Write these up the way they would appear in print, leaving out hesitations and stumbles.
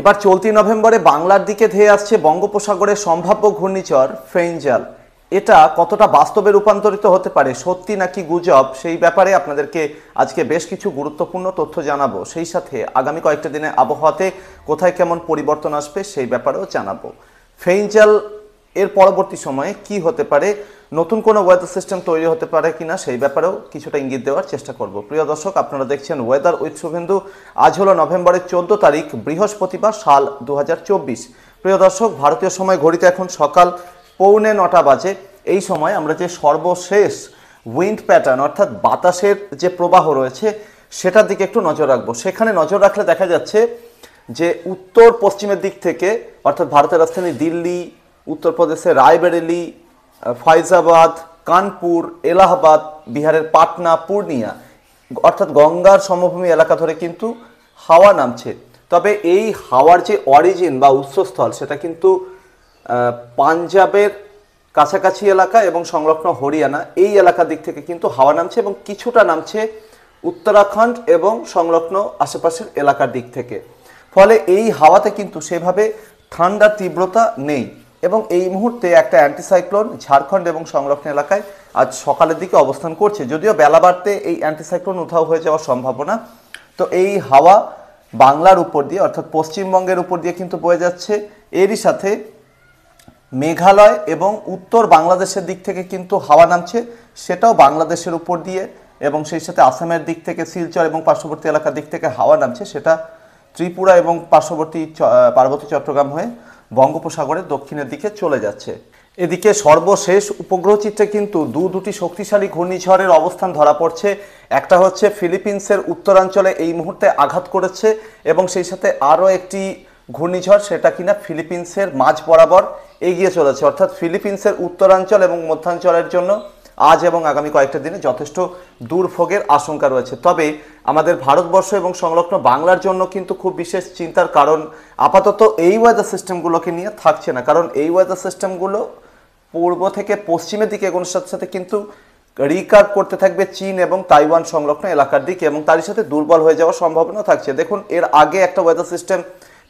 এবার চলতি নভেম্বরে বাংলার দিকে ধেয়ে আসছে বঙ্গোপসাগরের সম্ভাব্য ঘূর্ণিঝড় ফেইঞ্জাল। এটা কতটা বাস্তবে রূপান্তরিত হতে পারে, সত্যি নাকি গুজব, সেই ব্যাপারে আপনাদেরকে আজকে বেশ কিছু গুরুত্বপূর্ণ তথ্য জানাবো। সেই সাথে আগামী কয়েকটা দিনে আবহাওয়াতে কোথায় কেমন পরিবর্তন আসবে সেই ব্যাপারেও জানাবো। ফেইঞ্জাল এর পরবর্তী সময়ে কি হতে পারে, নতুন কোনো ওয়েদার সিস্টেম তৈরি হতে পারে কিনা সেই ব্যাপারেও কিছুটা ইঙ্গিত দেওয়ার চেষ্টা করব। প্রিয় দর্শক, আপনারা দেখছেন ওয়েদার উইথ শুভেন্দু। আজ হলো নভেম্বরের 14 তারিখ, বৃহস্পতিবার, সাল 2024। প্রিয় দর্শক, ভারতীয় সময় ঘড়িতে এখন সকাল 8:45 বাজে। এই সময় আমরা যে সর্বশেষ উইন্ড প্যাটার্ন অর্থাৎ বাতাসের যে প্রবাহ রয়েছে সেটার দিকে একটু নজর রাখবো। সেখানে নজর রাখলে দেখা যাচ্ছে যে উত্তর পশ্চিমের দিক থেকে অর্থাৎ ভারতের রাজধানী দিল্লি, উত্তরপ্রদেশের রায়বেরেলি, ফাইজাবাদ, কানপুর, এলাহাবাদ, বিহারের পাটনা, পূর্ণিয়া অর্থাৎ গঙ্গার সমভূমি এলাকা ধরে কিন্তু হাওয়া নামছে। তবে এই হাওয়ার যে অরিজিন বা উৎসস্থল সেটা কিন্তু পাঞ্জাবের কাছাকাছি এলাকা এবং সংলগ্ন হরিয়ানা, এই এলাকার দিক থেকে কিন্তু হাওয়া নামছে এবং কিছুটা নামছে উত্তরাখণ্ড এবং সংলগ্ন আশেপাশের এলাকার দিক থেকে। ফলে এই হাওয়াতে কিন্তু সেভাবে ঠান্ডার তীব্রতা নেই এবং এই মুহূর্তে একটা অ্যান্টিসাইক্লোন ঝাড়খণ্ড এবং সংলগ্ন এলাকায় আজ সকালের দিকে অবস্থান করছে। যদিও বেলা বাড়তে এই অ্যান্টিসাইক্লোন উধাও হয়ে যাওয়ার সম্ভাবনা। তো এই হাওয়া বাংলার উপর দিয়ে অর্থাৎ পশ্চিমবঙ্গের উপর দিয়ে কিন্তু বয়ে যাচ্ছে। এরই সাথে মেঘালয় এবং উত্তর বাংলাদেশের দিক থেকে কিন্তু হাওয়া নামছে, সেটাও বাংলাদেশের উপর দিয়ে, এবং সেই সাথে আসামের দিক থেকে শিলচর এবং পার্শ্ববর্তী এলাকার দিক থেকে হাওয়া নামছে, সেটা ত্রিপুরা এবং পার্শ্ববর্তী পার্বত্য চট্টগ্রাম হয়ে বঙ্গোপসাগরের দক্ষিণের দিকে চলে যাচ্ছে। এদিকে সর্বশেষ উপগ্রহ চিত্রে কিন্তু দুটি শক্তিশালী ঘূর্ণিঝড়ের অবস্থান ধরা পড়ছে। একটা হচ্ছে ফিলিপিন্সের উত্তরাঞ্চলে এই মুহূর্তে আঘাত করেছে এবং সেই সাথে আরও একটি ঘূর্ণিঝড়, সেটা কিনা ফিলিপিন্সের মাঝ বরাবর এগিয়ে চলেছে। অর্থাৎ ফিলিপিন্সের উত্তরাঞ্চল এবং মধ্যাঞ্চলের জন্য আজ এবং আগামী কয়েকটা দিনে যথেষ্ট দুর্ভোগের আশঙ্কা রয়েছে। তবে আমাদের ভারতবর্ষ এবং সংলগ্ন বাংলার জন্য কিন্তু খুব বিশেষ চিন্তার কারণ আপাতত এই ওয়েদার সিস্টেমগুলোকে নিয়ে থাকছে না, কারণ এই ওয়েদার সিস্টেমগুলো পূর্ব থেকে পশ্চিমের দিকে এগোনোর সাথে সাথে কিন্তু রিকার্ভ করতে থাকবে চীন এবং তাইওয়ান সংলগ্ন এলাকার দিকে এবং তারই সাথে দুর্বল হয়ে যাওয়ার সম্ভাবনা থাকছে। দেখুন, এর আগে একটা ওয়েদার সিস্টেম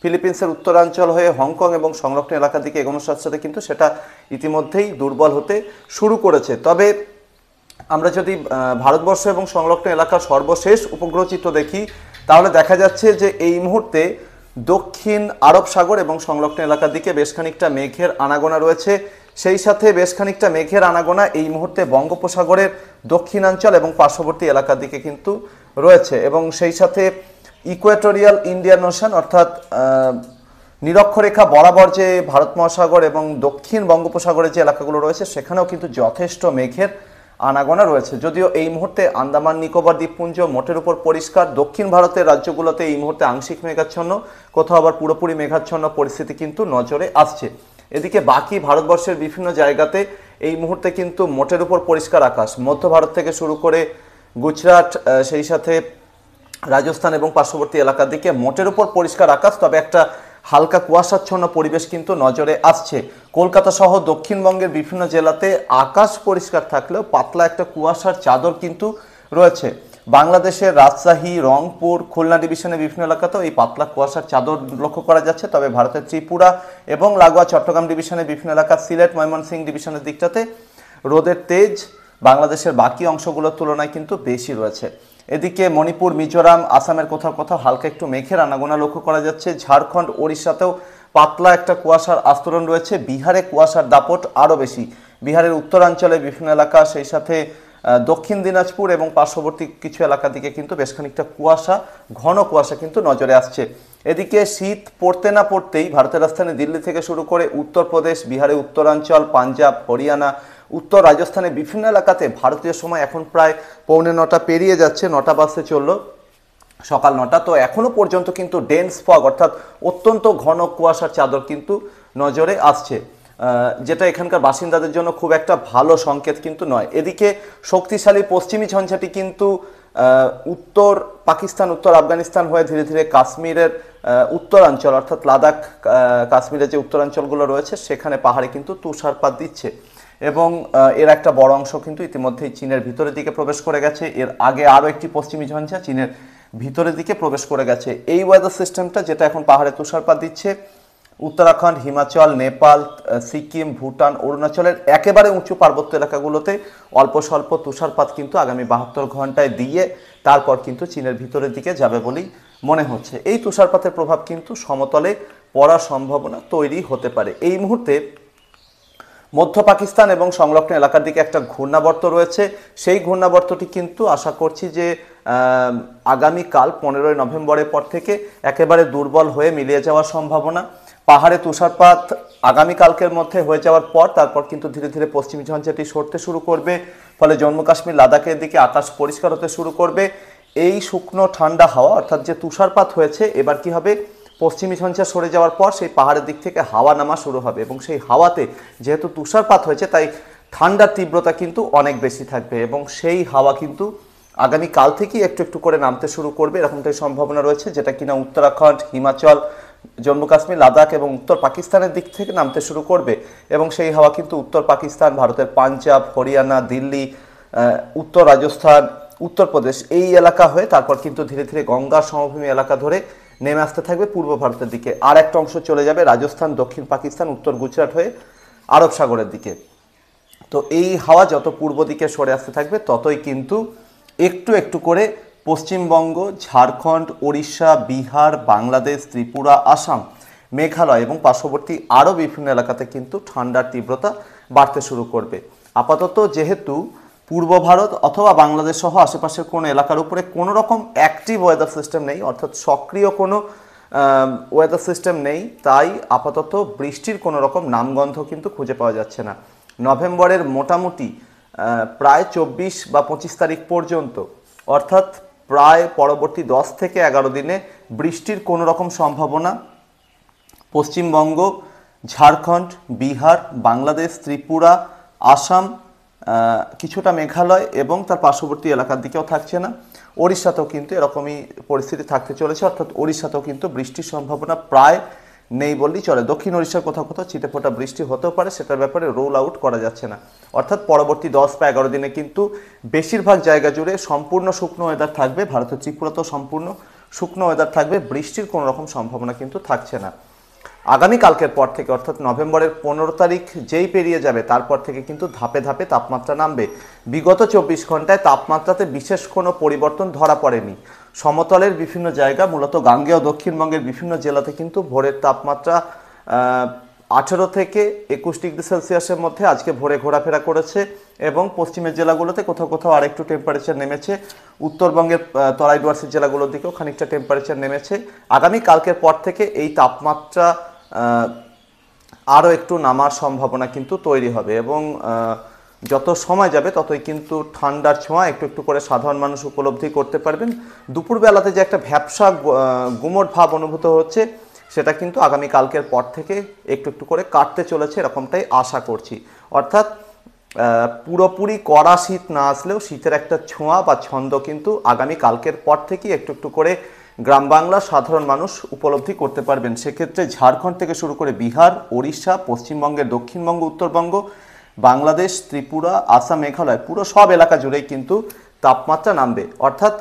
ফিলিপিন্সের উত্তরাঞ্চল হয়ে হংকং এবং সংলগ্ন এলাকার দিকে এগোনোর সাথে সাথে কিন্তু সেটা ইতিমধ্যেই দুর্বল হতে শুরু করেছে। তবে আমরা যদি ভারতবর্ষ এবং সংলগ্ন এলাকার সর্বশেষ উপগ্রহ চিত্র দেখি তাহলে দেখা যাচ্ছে যে এই মুহূর্তে দক্ষিণ আরব সাগর এবং সংলগ্ন এলাকার দিকে বেশ খানিকটা মেঘের আনাগোনা রয়েছে। সেই সাথে বেশ খানিকটা মেঘের আনাগোনা এই মুহূর্তে বঙ্গোপসাগরের দক্ষিণাঞ্চল এবং পার্শ্ববর্তী এলাকার দিকে কিন্তু রয়েছে এবং সেই সাথে ইকুয়েটোরিয়াল ইন্ডিয়ান ওশান অর্থাৎ নিরক্ষরেখা বরাবর যে ভারত মহাসাগর এবং দক্ষিণ বঙ্গোপসাগরের যে এলাকাগুলো রয়েছে সেখানেও কিন্তু যথেষ্ট মেঘের আনাগোনা রয়েছে। যদিও এই মুহূর্তে আন্দামান নিকোবর দ্বীপপুঞ্জ মোটের উপর পরিষ্কার, দক্ষিণ ভারতের রাজ্যগুলোতে এই মুহূর্তে আংশিক মেঘাচ্ছন্ন, কোথাও আবার পুরোপুরি মেঘাচ্ছন্ন পরিস্থিতি কিন্তু নজরে আসছে। এদিকে বাকি ভারতবর্ষের বিভিন্ন জায়গাতে এই মুহূর্তে কিন্তু মোটের উপর পরিষ্কার আকাশ, মধ্য ভারত থেকে শুরু করে গুজরাট, সেই সাথে রাজস্থান এবং পার্শ্ববর্তী এলাকার দিকে মোটের উপর পরিষ্কার আকাশ, তবে একটা হালকা কুয়াশাচ্ছন্ন পরিবেশ কিন্তু নজরে আসছে। কলকাতা সহ দক্ষিণবঙ্গের বিভিন্ন জেলাতে আকাশ পরিষ্কার থাকলেও পাতলা একটা কুয়াশার চাদর কিন্তু রয়েছে। বাংলাদেশের রাজশাহী, রংপুর, খুলনা ডিভিশনের বিভিন্ন এলাকাতেও এই পাতলা কুয়াশার চাদর লক্ষ্য করা যাচ্ছে। তবে ভারতের ত্রিপুরা এবং লাগোয়া চট্টগ্রাম ডিভিশনের বিভিন্ন এলাকা, সিলেট, ময়মনসিংহ ডিভিশনের দিকটাতে রোদের তেজ বাংলাদেশের বাকি অংশগুলোর তুলনায় কিন্তু বেশি রয়েছে। এদিকে মণিপুর, মিজোরাম, আসামের কোথাও কোথাও হালকা একটু মেঘের আনাগোনা লক্ষ্য করা যাচ্ছে। ঝাড়খণ্ড, ওড়িশাতেও পাতলা একটা কুয়াশার আস্তরণ রয়েছে। বিহারে কুয়াশার দাপট আরও বেশি। বিহারের উত্তরাঞ্চলে বিভিন্ন এলাকা, সেই সাথে দক্ষিণ দিনাজপুর এবং পার্শ্ববর্তী কিছু এলাকার দিকে কিন্তু বেশ খানিকটা কুয়াশা, ঘন কুয়াশা কিন্তু নজরে আসছে। এদিকে শীত পড়তে না পড়তেই ভারতের রাজধানী দিল্লি থেকে শুরু করে উত্তরপ্রদেশ, বিহারের উত্তরাঞ্চল, পাঞ্জাব, হরিয়ানা, উত্তর রাজস্থানের বিভিন্ন এলাকাতে ভারতীয় সময় এখন প্রায় 8:45 পেরিয়ে যাচ্ছে, 9টা বাজতে চললো, সকাল 9টা। তো এখনো পর্যন্ত কিন্তু ডেন্স ফগ অর্থাৎ অত্যন্ত ঘন কুয়াশার চাদর কিন্তু নজরে আসছে, যেটা এখানকার বাসিন্দাদের জন্য খুব একটা ভালো সংকেত কিন্তু নয়। এদিকে শক্তিশালী পশ্চিমী ঝঞ্ঝাটি কিন্তু উত্তর পাকিস্তান, উত্তর আফগানিস্তান হয়ে ধীরে ধীরে কাশ্মীরের উত্তরাঞ্চল অর্থাৎ লাদাখ, কাশ্মীরের যে উত্তরাঞ্চলগুলো রয়েছে সেখানে পাহাড়ে কিন্তু তুষারপাত দিচ্ছে এবং এর একটা বড় অংশ কিন্তু ইতিমধ্যেই চীনের ভিতরের দিকে প্রবেশ করে গেছে। এর আগে আরও একটি পশ্চিমী ঝঞ্ঝা চীনের ভিতরের দিকে প্রবেশ করে গেছে। এই ওয়েদার সিস্টেমটা যেটা এখন পাহাড়ে তুষারপাত দিচ্ছে, উত্তরাখণ্ড, হিমাচল, নেপাল, সিকিম, ভুটান, অরুণাচলের একেবারে উঁচু পার্বত্য এলাকাগুলোতে অল্প স্বল্প তুষারপাত কিন্তু আগামী 72 ঘন্টায় দিয়ে তারপর কিন্তু চীনের ভিতরের দিকে যাবে বলেই মনে হচ্ছে। এই তুষারপাতের প্রভাব কিন্তু সমতলে পড়ার সম্ভাবনা তৈরি হতে পারে। এই মুহূর্তে মধ্য পাকিস্তান এবং সংলগ্ন এলাকার দিকে একটা ঘূর্ণাবর্ত রয়েছে। সেই ঘূর্ণাবর্তটি কিন্তু আশা করছি যে আগামীকাল 15 নভেম্বরের পর থেকে একেবারে দুর্বল হয়ে মিলিয়ে যাওয়ার সম্ভাবনা। পাহাড়ে তুষারপাত আগামীকালকের মধ্যে হয়ে যাওয়ার পর তারপর কিন্তু ধীরে ধীরে পশ্চিমী ঝঞ্ঝাটি সরতে শুরু করবে, ফলে জম্মু কাশ্মীর, লাদাখের দিকে আকাশ পরিষ্কার হতে শুরু করবে। এই শুকনো ঠান্ডা হাওয়া অর্থাৎ যে তুষারপাত হয়েছে, এবার কি হবে, পশ্চিমী ঝঞ্ঝা সরে যাওয়ার পর সেই পাহাড়ের দিক থেকে হাওয়া নামা শুরু হবে এবং সেই হাওয়াতে যেহেতু তুষারপাত হয়েছে তাই ঠান্ডার তীব্রতা কিন্তু অনেক বেশি থাকবে এবং সেই হাওয়া কিন্তু আগামীকাল থেকেই একটু একটু করে নামতে শুরু করবে, এরকমটাই সম্ভাবনা রয়েছে, যেটা কিনা উত্তরাখণ্ড, হিমাচল, জম্মু কাশ্মীর, লাদাখ এবং উত্তর পাকিস্তানের দিক থেকে নামতে শুরু করবে। এবং সেই হাওয়া কিন্তু উত্তর পাকিস্তান, ভারতের পাঞ্জাব, হরিয়ানা, দিল্লি, উত্তর রাজস্থান, উত্তরপ্রদেশ এই এলাকা হয়ে তারপর কিন্তু ধীরে ধীরে গঙ্গার সমভূমি এলাকা ধরে নেমে আসতে থাকবে পূর্ব ভারতের দিকে। আর একটা অংশ চলে যাবে রাজস্থান, দক্ষিণ পাকিস্তান, উত্তর গুজরাট হয়ে আরব সাগরের দিকে। তো এই হাওয়া যত পূর্ব দিকে সরে আসতে থাকবে ততই কিন্তু একটু একটু করে পশ্চিমবঙ্গ, ঝাড়খণ্ড, ওড়িশা, বিহার, বাংলাদেশ, ত্রিপুরা, আসাম, মেঘালয় এবং পার্শ্ববর্তী আরও বিভিন্ন এলাকাতে কিন্তু ঠান্ডার তীব্রতা বাড়তে শুরু করবে। আপাতত যেহেতু পূর্ব ভারত অথবা বাংলাদেশ সহ আশেপাশের কোনো এলাকার উপরে কোনো রকম অ্যাক্টিভ ওয়েদার সিস্টেম নেই, অর্থাৎ সক্রিয় কোনো ওয়েদার সিস্টেম নেই, তাই আপাতত বৃষ্টির কোনো রকম নামগন্ধ কিন্তু খুঁজে পাওয়া যাচ্ছে না। নভেম্বরের মোটামুটি প্রায় 24 বা 25 তারিখ পর্যন্ত, অর্থাৎ প্রায় পরবর্তী 10 থেকে 11 দিনে বৃষ্টির কোনো রকম সম্ভাবনা পশ্চিমবঙ্গ, ঝাড়খণ্ড, বিহার, বাংলাদেশ, ত্রিপুরা, আসাম, কিছুটা মেঘালয় এবং তার পার্শ্ববর্তী এলাকার দিকেও থাকছে না। ওড়িশাতেও কিন্তু এরকমই পরিস্থিতি থাকতে চলেছে, অর্থাৎ ওড়িশাতেও কিন্তু বৃষ্টির সম্ভাবনা প্রায় নেই বললেই চলে। দক্ষিণ ওড়িশার কোথাও কোথাও ছিটেফোঁটা বৃষ্টি হতেও পারে, সেটার ব্যাপারে রোল আউট করা যাচ্ছে না। অর্থাৎ পরবর্তী 10 বা 11 দিনে কিন্তু বেশিরভাগ জায়গা জুড়ে সম্পূর্ণ শুকনো ওয়েদার থাকবে। ভারতের ত্রিপুরাতেও সম্পূর্ণ শুকনো ওয়েদার থাকবে, বৃষ্টির কোনো রকম সম্ভাবনা কিন্তু থাকছে না। আগামীকালকের পর থেকে অর্থাৎ নভেম্বরের 15 তারিখ যেই পেরিয়ে যাবে তারপর থেকে কিন্তু ধাপে ধাপে তাপমাত্রা নামবে। বিগত 24 ঘন্টায় তাপমাত্রাতে বিশেষ কোনো পরিবর্তন ধরা পড়েনি। সমতলের বিভিন্ন জায়গা, মূলত গাঙ্গেয় দক্ষিণবঙ্গের বিভিন্ন জেলাতে কিন্তু ভোরের তাপমাত্রা 18 থেকে 21 ডিগ্রি সেলসিয়াসের মধ্যে আজকে ভোরে ঘোরাফেরা করেছে এবং পশ্চিমের জেলাগুলোতে কোথাও কোথাও আরেকটু টেম্পারেচার নেমেছে। উত্তরবঙ্গের তরাই ডুয়ার্সের জেলাগুলোর দিকেও খানিকটা টেম্পারেচার নেমেছে। আগামীকালকের পর থেকে এই তাপমাত্রা আরও একটু নামার সম্ভাবনা কিন্তু তৈরি হবে এবং যত সময় যাবে ততই কিন্তু ঠান্ডার ছোঁয়া একটু একটু করে সাধারণ মানুষ উপলব্ধি করতে পারবেন। দুপুরবেলাতে যে একটা ভ্যাপসা গুমোট ভাব অনুভূত হচ্ছে সেটা কিন্তু আগামীকালকের পর থেকে একটু একটু করে কাটতে চলেছে, এরকমটাই আশা করছি। অর্থাৎ পুরোপুরি কড়া শীত না আসলেও শীতের একটা ছোঁয়া বা ছন্দ কিন্তু আগামীকালকের পর থেকেই একটু একটু করে গ্রাম বাংলার সাধারণ মানুষ উপলব্ধি করতে পারবেন। সেক্ষেত্রে ঝাড়খণ্ড থেকে শুরু করে বিহার, ওড়িশা, পশ্চিমবঙ্গের দক্ষিণবঙ্গ, উত্তরবঙ্গ, বাংলাদেশ, ত্রিপুরা, আসাম, মেঘালয় পুরো সব এলাকা জুড়েই কিন্তু তাপমাত্রা নামবে। অর্থাৎ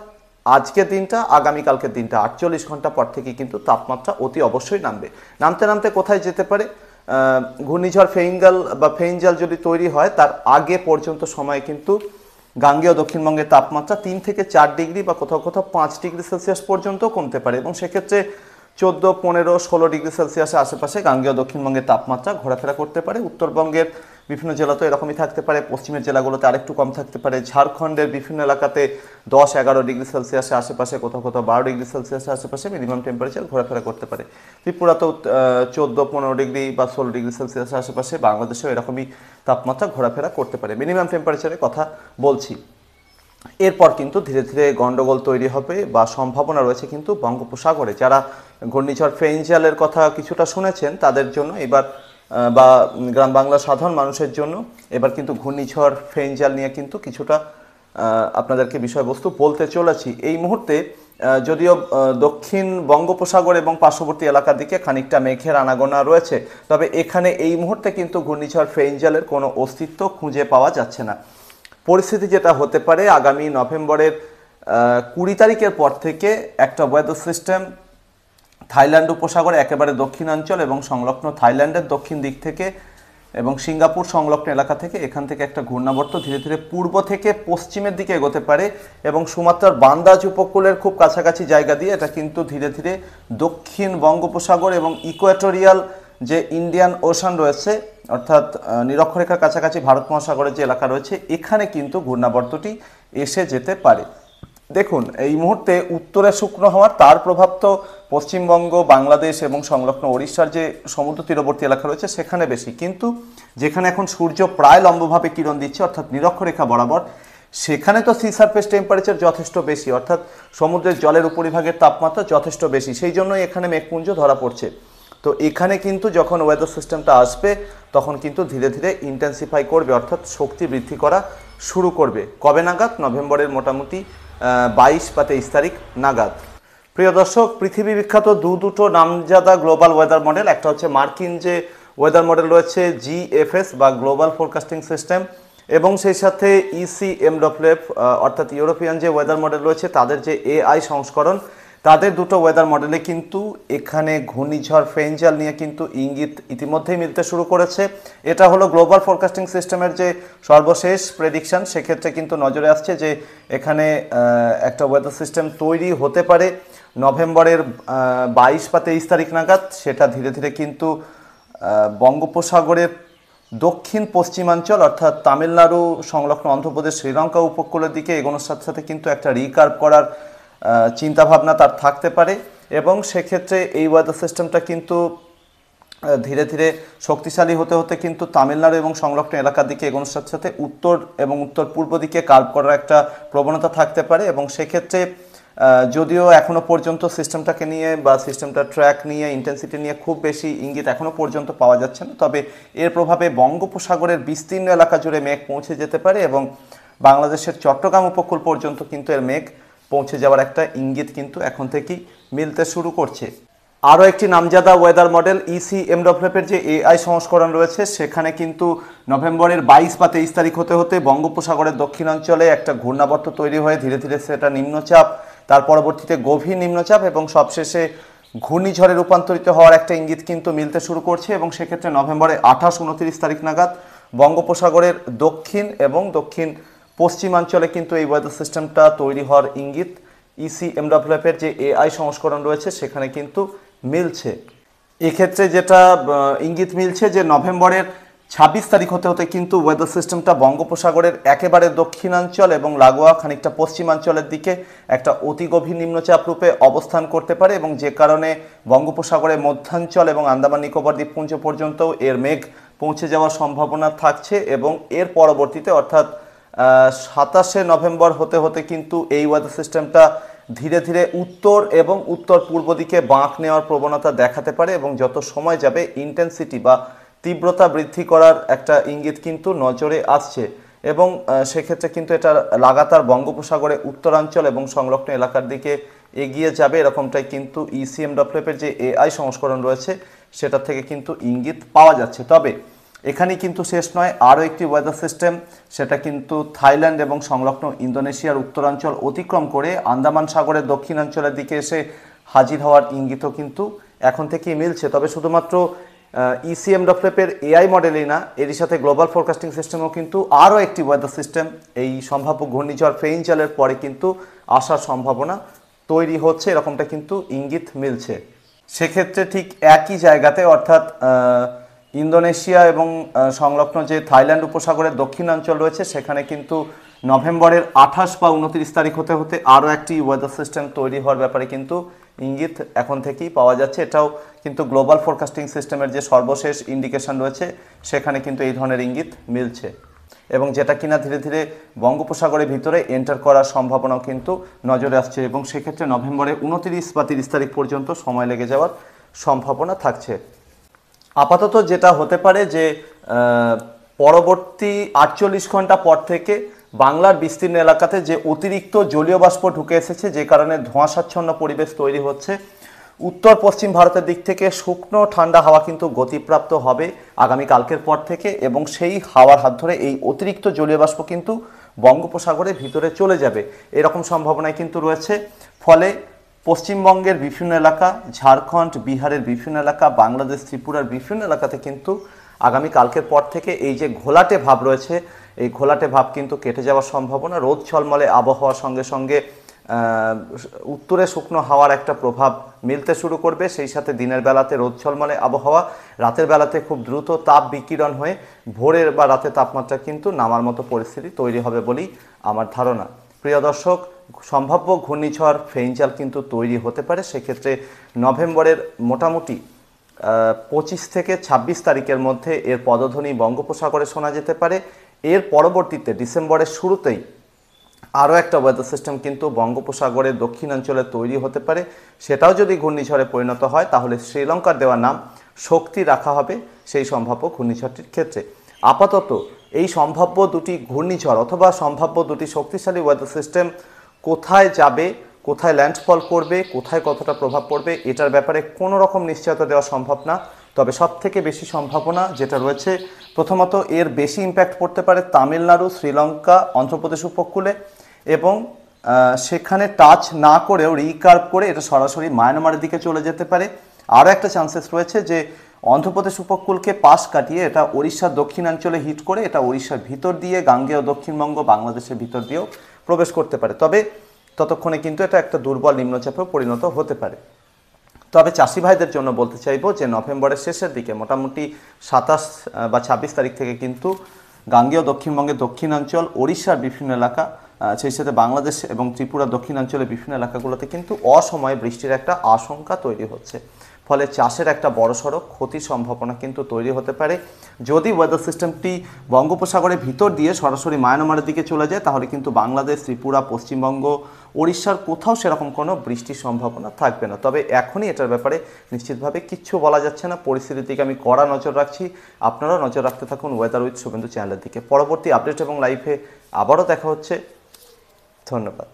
আজকের দিনটা, আগামীকালকের দিনটা 48 ঘন্টা পর থেকে কিন্তু তাপমাত্রা অতি অবশ্যই নামবে। নামতে নামতে কোথায় যেতে পারে, ঘূর্ণিঝড় ফেইঙ্গাল বা ফেইঞ্জাল যদি তৈরি হয় তার আগে পর্যন্ত সময় কিন্তু গাঙ্গেয় দক্ষিণবঙ্গের তাপমাত্রা 3 থেকে 4 ডিগ্রি বা কোথাও কোথাও 5 ডিগ্রি সেলসিয়াস পর্যন্ত কমতে পারে এবং সেক্ষেত্রে 14, 15, 16 ডিগ্রি সেলসিয়াসের আশেপাশে গাঙ্গেয় দক্ষিণবঙ্গের তাপমাত্রা ঘোরাফেরা করতে পারে। উত্তরবঙ্গের বিভিন্ন জেলাতে এরকমই থাকতে পারে, পশ্চিমের জেলাগুলোতে আরেকটু কম থাকতে পারে। ঝাড়খণ্ডের বিভিন্ন এলাকাতে 10-11 ডিগ্রি সেলসিয়াসের আশেপাশে, কোথাও কোথাও 12 ডিগ্রি সেলসিয়াসের আশেপাশে মিনিমাম টেম্পারেচার ঘোরাফেরা করতে পারে। ত্রিপুরাতেও 14, 15 ডিগ্রি বা 16 ডিগ্রি সেলসিয়াসের আশেপাশে, বাংলাদেশেও এরকমই তাপমাত্রা ঘোরাফেরা করতে পারে। মিনিমাম টেম্পারেচারের কথা বলছি। এরপর কিন্তু ধীরে ধীরে গন্ডগোল তৈরি হবে বা সম্ভাবনা রয়েছে কিন্তু বঙ্গোপসাগরে। যারা ঘূর্ণিঝড় ফেইঞ্জালের কথা কিছুটা শুনেছেন তাদের জন্য এবার বা গ্রাম বাংলার সাধারণ মানুষের জন্য এবার কিন্তু ঘূর্ণিঝড় ফেইঞ্জাল নিয়ে কিন্তু কিছুটা আপনাদেরকে বিষয়বস্তু বলতে চলেছি। এই মুহূর্তে যদিও দক্ষিণ বঙ্গোপসাগর এবং পার্শ্ববর্তী এলাকার দিকে খানিকটা মেঘের আনাগোনা রয়েছে, তবে এখানে এই মুহূর্তে কিন্তু ঘূর্ণিঝড় ফেইঞ্জালের কোনো অস্তিত্ব খুঁজে পাওয়া যাচ্ছে না। পরিস্থিতি যেটা হতে পারে আগামী নভেম্বরের 20 তারিখের পর থেকে একটা ওয়েদার সিস্টেম থাইল্যান্ড উপসাগরে একেবারে দক্ষিণাঞ্চল এবং সংলগ্ন থাইল্যান্ডের দক্ষিণ দিক থেকে এবং সিঙ্গাপুর সংলগ্ন এলাকা থেকে এখান থেকে একটা ঘূর্ণাবর্ত ধীরে ধীরে পূর্ব থেকে পশ্চিমের দিকে এগোতে পারে এবং সুমাত্রার বান্দাজ উপকূলের খুব কাছাকাছি জায়গা দিয়ে এটা কিন্তু ধীরে ধীরে দক্ষিণ বঙ্গোপসাগর এবং ইকুয়েটোরিয়াল যে ইন্ডিয়ান ওশান রয়েছে অর্থাৎ নিরক্ষরেখার কাছাকাছি ভারত মহাসাগরের যে এলাকা রয়েছে এখানে কিন্তু ঘূর্ণাবর্তটি এসে যেতে পারে। দেখুন এই মুহূর্তে উত্তরে শুকনো হওয়ার তার প্রভাব তো পশ্চিমবঙ্গ, বাংলাদেশ এবং সংলগ্ন ওড়িশার যে সমুদ্র তীরবর্তী এলাকা রয়েছে সেখানে বেশি, কিন্তু যেখানে এখন সূর্য প্রায় লম্বভাবে কিরণ দিচ্ছে অর্থাৎ নিরক্ষরেখা বরাবর, সেখানে তো সি সারফেস টেম্পারেচার যথেষ্ট বেশি, অর্থাৎ সমুদ্রের জলের উপরিভাগের তাপমাত্রা যথেষ্ট বেশি, সেই জন্যই এখানে মেঘপুঞ্জ ধরা পড়ছে। তো এখানে কিন্তু যখন ওয়েদার সিস্টেমটা আসবে তখন কিন্তু ধীরে ধীরে ইন্টেন্সিফাই করবে অর্থাৎ শক্তি বৃদ্ধি করা শুরু করবে। কবে নাগাদ? নভেম্বরের মোটামুটি 22 বা 23 তারিখ নাগাদ। প্রিয় দর্শক, পৃথিবী বিখ্যাত দুটো নামজাদা গ্লোবাল ওয়েদার মডেল, একটা হচ্ছে মার্কিন যে ওয়েদার মডেল রয়েছে GFS বা গ্লোবাল ফোরকাস্টিং সিস্টেম, এবং সেই সাথে ECMWF অর্থাৎ ইউরোপিয়ান যে ওয়েদার মডেল রয়েছে তাদের যে AI সংস্করণ, তাদের দুটো ওয়েদার মডেলে কিন্তু এখানে ঘূর্ণিঝড় ফেঞ্জাল নিয়ে কিন্তু ইঙ্গিত ইতিমধ্যেই মিলতে শুরু করেছে। এটা হলো গ্লোবাল ফোরকাস্টিং সিস্টেমের যে সর্বশেষ প্রেডিকশন, সেক্ষেত্রে কিন্তু নজরে আসছে যে এখানে একটা ওয়েদার সিস্টেম তৈরি হতে পারে নভেম্বরের 22 বা 23 তারিখ নাগাদ। সেটা ধীরে ধীরে কিন্তু বঙ্গোপসাগরের দক্ষিণ পশ্চিমাঞ্চল অর্থাৎ তামিলনাড়ু সংলগ্ন অন্ধ্রপ্রদেশ, শ্রীলঙ্কা উপকূলের দিকে এগোনোর সাথে সাথে কিন্তু একটা রিকার্ভ করার চিন্তাভাবনা তার থাকতে পারে, এবং সেক্ষেত্রে এই ওয়েদার সিস্টেমটা কিন্তু ধীরে ধীরে শক্তিশালী হতে হতে কিন্তু তামিলনাড়ু এবং সংলগ্ন এলাকার দিকে এগোনোর সাথে সাথে উত্তর এবং উত্তর পূর্ব দিকে কার্ভ করার একটা প্রবণতা থাকতে পারে। এবং সেক্ষেত্রে যদিও এখনও পর্যন্ত সিস্টেমটাকে নিয়ে বা সিস্টেমটার ট্র্যাক নিয়ে, ইন্টেন্সিটি নিয়ে খুব বেশি ইঙ্গিত এখনও পর্যন্ত পাওয়া যাচ্ছে না, তবে এর প্রভাবে বঙ্গোপসাগরের বিস্তীর্ণ এলাকা জুড়ে মেঘ পৌঁছে যেতে পারে এবং বাংলাদেশের চট্টগ্রাম উপকূল পর্যন্ত কিন্তু এর মেঘ পৌঁছে যাওয়ার একটা ইঙ্গিত কিন্তু এখন থেকেই মিলতে শুরু করছে। আরও একটি নামজাদা ওয়েদার মডেল ECMWF এর যে AI সংস্করণ রয়েছে, সেখানে কিন্তু নভেম্বরের 22 বা 23 তারিখ হতে হতে বঙ্গোপসাগরের দক্ষিণাঞ্চলে একটা ঘূর্ণাবর্ত তৈরি হয়ে ধীরে ধীরে সেটা নিম্নচাপ, তার পরবর্তীতে গভীর নিম্নচাপ এবং সবশেষে ঘূর্ণিঝড়ে রূপান্তরিত হওয়ার একটা ইঙ্গিত কিন্তু মিলতে শুরু করছে। এবং সেক্ষেত্রে নভেম্বরের 28-29 তারিখ নাগাদ বঙ্গোপসাগরের দক্ষিণ এবং দক্ষিণ পশ্চিমাঞ্চলে কিন্তু এই ওয়েদার সিস্টেমটা তৈরি হওয়ার ইঙ্গিত ECMWF এর যে AI সংস্করণ রয়েছে সেখানে কিন্তু মিলছে। এক্ষেত্রে যেটা ইঙ্গিত মিলছে যে নভেম্বরের 26 তারিখ হতে হতে কিন্তু ওয়েদার সিস্টেমটা বঙ্গোপসাগরের একেবারে দক্ষিণাঞ্চল এবং লাগোয়া খানিকটা পশ্চিমাঞ্চলের দিকে একটা অতি গভীর নিম্নচাপ রূপে অবস্থান করতে পারে, এবং যে কারণে বঙ্গোপসাগরের মধ্যাঞ্চল এবং আন্দামান নিকোবর দ্বীপপুঞ্জ পর্যন্ত এর মেঘ পৌঁছে যাওয়ার সম্ভাবনা থাকছে। এবং এর পরবর্তীতে অর্থাৎ 27শে নভেম্বর হতে হতে কিন্তু এই ওয়েদার সিস্টেমটা ধীরে ধীরে উত্তর এবং উত্তর পূর্ব দিকে বাঁক নেওয়ার প্রবণতা দেখাতে পারে, এবং যত সময় যাবে ইন্টেন্সিটি বা তীব্রতা বৃদ্ধি করার একটা ইঙ্গিত কিন্তু নজরে আসছে। এবং সেক্ষেত্রে কিন্তু এটা লাগাতার বঙ্গোপসাগরে উত্তরাঞ্চল এবং সংলগ্ন এলাকার দিকে এগিয়ে যাবে, এরকমটাই কিন্তু ECMWF এর যে AI সংস্করণ রয়েছে সেটা থেকে কিন্তু ইঙ্গিত পাওয়া যাচ্ছে। তবে এখানেই কিন্তু শেষ নয়, আরও একটি ওয়েদার সিস্টেম, সেটা কিন্তু থাইল্যান্ড এবং সংলগ্ন ইন্দোনেশিয়ার উত্তরাঞ্চল অতিক্রম করে আন্দামান সাগরের দক্ষিণাঞ্চলের দিকে এসে হাজির হওয়ার ইঙ্গিতও কিন্তু এখন থেকেই মিলছে। তবে শুধুমাত্র ECMWF এর AI মডেলই না, এরই সাথে গ্লোবাল ফোরকাস্টিং সিস্টেমও কিন্তু আরও একটি ওয়েদার সিস্টেম এই সম্ভাব্য ঘূর্ণিঝড় ফেইঞ্জালের পরে কিন্তু আসার সম্ভাবনা তৈরি হচ্ছে, এরকমটা কিন্তু ইঙ্গিত মিলছে। সেক্ষেত্রে ঠিক একই জায়গাতে অর্থাৎ ইন্দোনেশিয়া এবং সংলগ্ন যে থাইল্যান্ড উপসাগরের দক্ষিণাঞ্চল রয়েছে সেখানে কিন্তু নভেম্বরের 28 বা 29 তারিখ হতে হতে আরও একটি ওয়েদার সিস্টেম তৈরি হওয়ার ব্যাপারে কিন্তু ইঙ্গিত এখন থেকেই পাওয়া যাচ্ছে। এটাও কিন্তু গ্লোবাল ফোরকাস্টিং সিস্টেমের যে সর্বশেষ ইন্ডিকেশন রয়েছে সেখানে কিন্তু এই ধরনের ইঙ্গিত মিলছে, এবং যেটা কিনা ধীরে ধীরে বঙ্গোপসাগরের ভিতরে এন্টার করার সম্ভাবনাও কিন্তু নজরে আসছে, এবং সেক্ষেত্রে নভেম্বরের 29 বা 30 তারিখ পর্যন্ত সময় লেগে যাওয়ার সম্ভাবনা থাকছে। আপাতত যেটা হতে পারে যে পরবর্তী 48 ঘন্টা পর থেকে বাংলার বিস্তীর্ণ এলাকাতে যে অতিরিক্ত জলীয় বাষ্প ঢুকে এসেছে, যে কারণে ধোঁয়াশাচ্ছন্ন পরিবেশ তৈরি হচ্ছে, উত্তর পশ্চিম ভারতের দিক থেকে শুকনো ঠান্ডা হাওয়া কিন্তু গতিপ্রাপ্ত হবে আগামী কালকের পর থেকে, এবং সেই হাওয়ার হাত ধরে এই অতিরিক্ত জলীয় বাষ্প কিন্তু বঙ্গোপসাগরের ভিতরে চলে যাবে, এরকম সম্ভাবনাই কিন্তু রয়েছে। ফলে পশ্চিমবঙ্গের বিভিন্ন এলাকা, ঝাড়খণ্ড, বিহারের বিভিন্ন এলাকা, বাংলাদেশ, ত্রিপুরার বিভিন্ন এলাকাতে কিন্তু আগামী কালকের পর থেকে এই যে ঘোলাটে ভাব রয়েছে, এই ঘোলাটে ভাব কিন্তু কেটে যাওয়ার সম্ভাবনা। রোদ ঝলমলে আবহাওয়ার সঙ্গে সঙ্গে উত্তরে শুকনো হাওয়ার একটা প্রভাব মিলতে শুরু করবে। সেই সাথে দিনের বেলাতে রোদ ঝলমলে আবহাওয়া, রাতের বেলাতে খুব দ্রুত তাপ বিকিরণ হয়ে ভোরের বা রাতে তাপমাত্রা কিন্তু নামার মতো পরিস্থিতি তৈরি হবে বলেই আমার ধারণা। প্রিয় দর্শক, সম্ভাব্য ঘূর্ণিঝড় ফেইঞ্জাল কিন্তু তৈরি হতে পারে। সেক্ষেত্রে নভেম্বরের মোটামুটি 25 থেকে 26 তারিখের মধ্যে এর পদধ্বনি বঙ্গোপসাগরে শোনা যেতে পারে। এর পরবর্তীতে ডিসেম্বরের শুরুতেই আরও একটা ওয়েদার সিস্টেম কিন্তু বঙ্গোপসাগরের দক্ষিণাঞ্চলে তৈরি হতে পারে। সেটাও যদি ঘূর্ণিঝড়ে পরিণত হয় তাহলে শ্রীলঙ্কার দেওয়া নাম শক্তি রাখা হবে সেই সম্ভাব্য ঘূর্ণিঝড়টির ক্ষেত্রে। আপাতত এই সম্ভাব্য দুটি ঘূর্ণিঝড় অথবা সম্ভাব্য দুটি শক্তিশালী ওয়েদার সিস্টেম কোথায় যাবে, কোথায় ল্যান্ডফল করবে, কোথায় কতটা প্রভাব পড়বে, এটার ব্যাপারে কোনো রকম নিশ্চয়তা দেওয়া সম্ভব না। তবে সবথেকে বেশি সম্ভাবনা যেটা রয়েছে, প্রথমত এর বেশি ইম্প্যাক্ট পড়তে পারে তামিলনাড়ু, শ্রীলঙ্কা, অন্ধ্রপ্রদেশ উপকূলে, এবং সেখানে টাচ না করেও রিকার্ভ করে এটা সরাসরি মায়ানমারের দিকে চলে যেতে পারে। আরও একটা চান্সেস রয়েছে যে অন্ধ্রপ্রদেশ উপকূলকে পাশ কাটিয়ে এটা ওড়িশার দক্ষিণাঞ্চলে হিট করে এটা ওড়িশার ভিতর দিয়ে গাঙ্গেয় দক্ষিণবঙ্গ, বাংলাদেশের ভিতর দিয়েও প্রবেশ করতে পারে। তবে ততক্ষণে কিন্তু এটা একটা দুর্বল নিম্নচাপেও পরিণত হতে পারে। তবে চাষি ভাইদের জন্য বলতে চাইবো যে নভেম্বরের শেষের দিকে মোটামুটি 27 বা 26 তারিখ থেকে কিন্তু গাঙ্গেয় দক্ষিণবঙ্গের দক্ষিণাঞ্চল, ওড়িশার বিভিন্ন এলাকা, সেই সাথে বাংলাদেশ এবং ত্রিপুরা দক্ষিণাঞ্চলের বিভিন্ন এলাকাগুলোতে কিন্তু অসময়ে বৃষ্টির একটা আশঙ্কা তৈরি হচ্ছে। ফলে চাষের একটা বড়সড় ক্ষতির সম্ভাবনা কিন্তু তৈরি হতে পারে। যদি ওয়েদার সিস্টেমটি বঙ্গোপসাগরের ভিতর দিয়ে সরাসরি মায়ানমারের দিকে চলে যায় তাহলে কিন্তু বাংলাদেশ, ত্রিপুরা, পশ্চিমবঙ্গ, ওড়িশার কোথাও সেরকম কোনো বৃষ্টির সম্ভাবনা থাকবে না। তবে এখনই এটার ব্যাপারে নিশ্চিতভাবে কিচ্ছু বলা যাচ্ছে না। পরিস্থিতির দিকে আমি কড়া নজর রাখছি, আপনারাও নজর রাখতে থাকুন ওয়েদার উইথ শুভেন্দু চ্যানেলের দিকে। পরবর্তী আপডেট এবং লাইভে আবারও দেখা হচ্ছে। ধন্যবাদ।